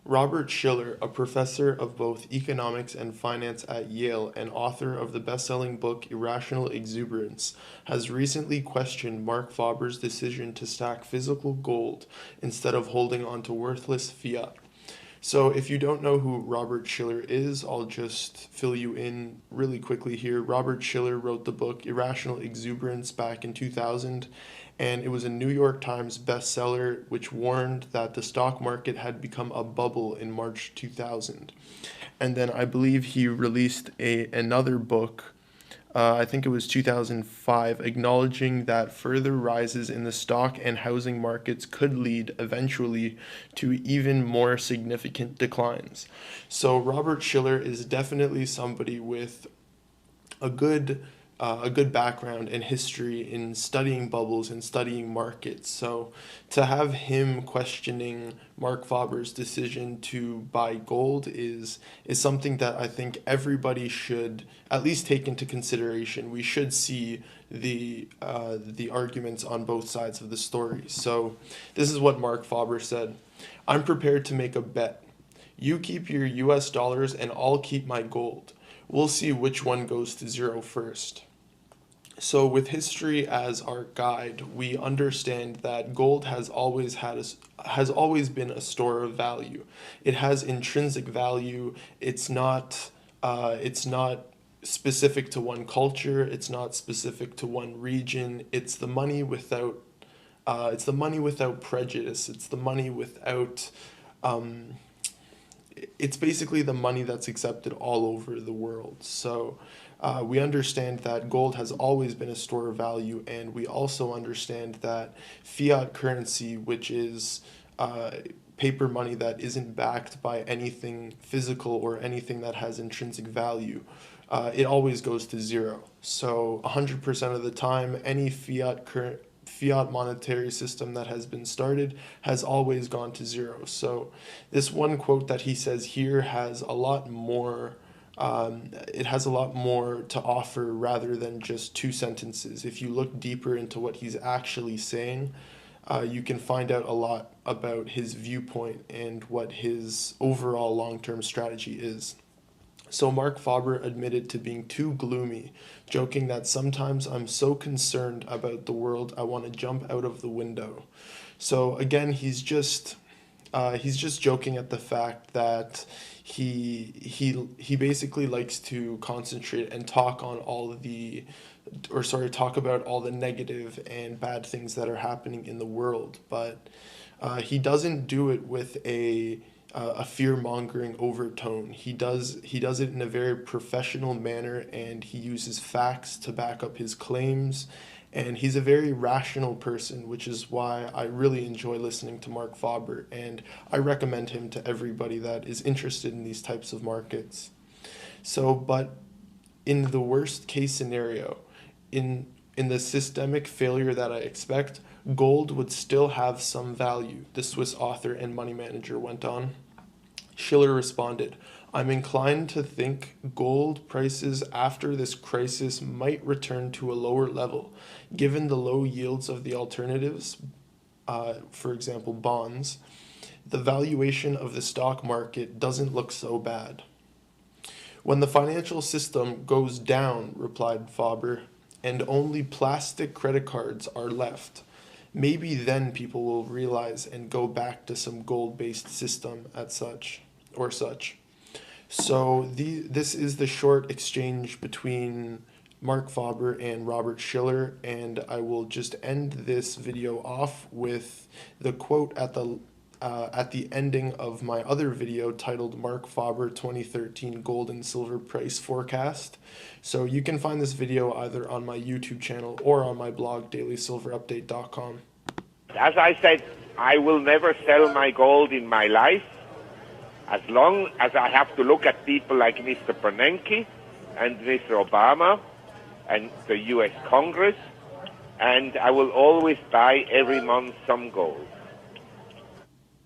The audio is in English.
Robert Shiller, a professor of both economics and finance at Yale and author of the best-selling book Irrational Exuberance, has recently questioned Marc Faber's decision to stack physical gold instead of holding onto worthless fiat. So if you don't know who Robert Shiller is, I'll just fill you in really quickly here. Robert Shiller wrote the book Irrational Exuberance back in 2000, and it was a New York Times bestseller which warned that the stock market had become a bubble in March 2000. And then I believe he released another book, I think it was 2005, acknowledging that further rises in the stock and housing markets could lead eventually to even more significant declines. So Robert Shiller is definitely somebody with a good a good background and history in studying bubbles and studying markets. So to have him questioning Marc Faber's decision to buy gold is something that I think everybody should at least take into consideration. We should see the arguments on both sides of the story. So this is what Marc Faber said: "I'm prepared to make a bet. You keep your US dollars and I'll keep my gold. We'll see which one goes to zero first." So with history as our guide, we understand that gold has always been a store of value. It has intrinsic value. It's not specific to one culture. It's not specific to one region. It's the money without prejudice. It's the money without it's basically the money that's accepted all over the world. So we understand that gold has always been a store of value, and we also understand that fiat currency, which is paper money that isn't backed by anything physical or anything that has intrinsic value, it always goes to zero. So 100% of the time, any fiat monetary system that has been started has always gone to zero. So this one quote that he says here has a lot more. It has a lot more to offer rather than just two sentences. If you look deeper into what he's actually saying, you can find out a lot about his viewpoint and what his overall long-term strategy is. So Marc Faber admitted to being too gloomy, joking that sometimes I'm so concerned about the world I want to jump out of the window. So again, he's just joking at the fact that he basically likes to concentrate and talk about all the negative and bad things that are happening in the world, but he doesn't do it with a fear-mongering overtone. He does it in a very professional manner, and he uses facts to back up his claims. And he's a very rational person, which is why I really enjoy listening to Marc Faber, and I recommend him to everybody that is interested in these types of markets. So, but in the worst case scenario, in the systemic failure that I expect, gold would still have some value, the Swiss author and money manager went on. Shiller responded, "I'm inclined to think gold prices after this crisis might return to a lower level, given the low yields of the alternatives, for example, bonds. The valuation of the stock market doesn't look so bad." "When the financial system goes down," replied Faber, "and only plastic credit cards are left, maybe then people will realize and go back to some gold-based system at such. So this is the short exchange between Marc Faber and Robert Shiller, and I will just end this video off with the quote at the ending of my other video titled Marc Faber 2013 Gold and Silver Price Forecast. So you can find this video either on my YouTube channel or on my blog, dailysilverupdate.com. As I said, I will never sell my gold in my life as long as I have to look at people like Mr. Bernanke and Mr. Obama and the US Congress, and I will always buy every month some gold.